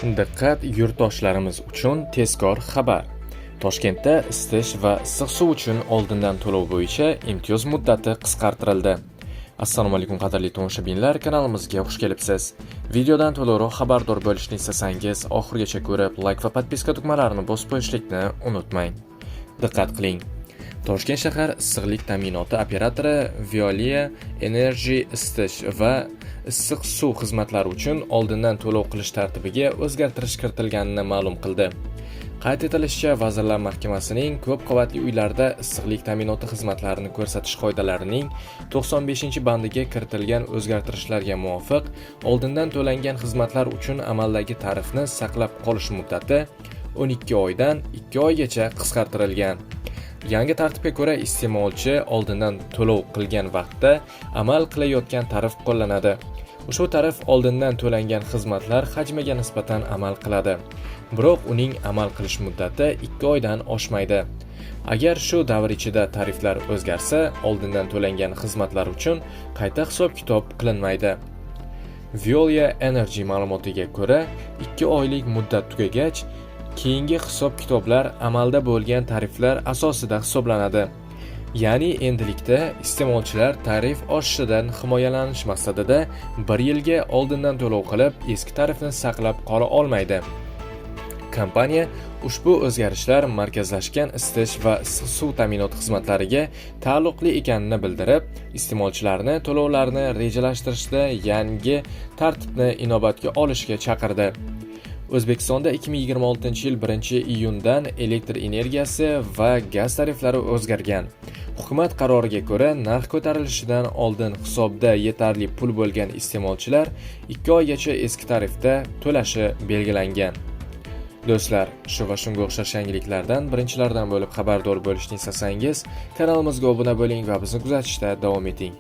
Diqqat yurtdoshlarimiz uchun tezkor xabar. Toshkentda isitish va issiq suv uchun oldindan to'lov bo'yicha imtiyoz muddati qisqartirildi. Assalomu alaykum qadrli tomoshabinlar, kanalimizga xush kelibsiz. Videodan to'liqroq xabardor bo'lishni istasangiz, oxirigacha ko'rib, like va podpiska tugmalarini bosib qo'yishlikni unutmang. Diqqat qiling. Toshkent shahar issiqlik ta'minoti operatori Veolia Energy isitish va issiq suv xizmatlari uchun oldindan to'lov qilish tartibiga o'zgartirish kiritilganini ma'lum qildi. Qayd etilishicha, Vazirlar Mahkamasining ko'p qavatli uylarda issiqlik ta'minoti xizmatlarini ko'rsatish qoidalarining 95-bandiga kiritilgan o'zgartirishlarga muvofiq oldindan to'langan xizmatlar uchun amaldagi tarifni saqlab qolish muddati 12 oydan 2 oygacha qisqartirilgan. Yangi tartibga ko'ra iste'molchi oldindan to'lov qilgan vaqtda amal qilayotgan tarif qo'llanadi. Ushbu tarif oldindan to'langan xizmatlar hajmiga nisbatan amal qiladi. Biroq uning amal qilish muddati 2 oydan oshmaydi. Agar shu davr ichida tariflar o'zgarsa, oldindan to'langan xizmatlar uchun qayta hisob-kitob qilinmaydi. Veolia Energy ma'lumotiga ko'ra, 2 oylik muddat tugagach, keyingi hisob-kitoblar amalda bo'lgan tariflar asosida hisoblanadi. Ya'ni endilikda iste'molchilar tarif oshishidan himoyalanish maqsadida 1 yilga oldindan to'lov qilib, eski tarifni saqlab qola olmaydi. Kompaniya ushbu o'zgarishlar markazlashgan isitish va issiq suv ta'minoti xizmatlariga taalluqli ekanini bildirib, iste'molchilarni to'lovlarni rejalashtirishda yangi tartibni inobatga olishga chaqirdi. O'zbekistonda 2026-yil 1-iyundan elektr energiyasi va gaz tariflari o'zgargan. Hukumat qaroriga ko'ra, narx ko'tarilishidan oldin hisobda yetarli pul bo'lgan iste'molchilar 2 oygacha eski tarifda to'lashi belgilangan. Do'stlar, shu va shunga o'xshash yangiliklardan birinchilardan bo'lib xabardor bo'lishni istasangiz, kanalimizga obuna bo'ling va bizni kuzatishda davom eting.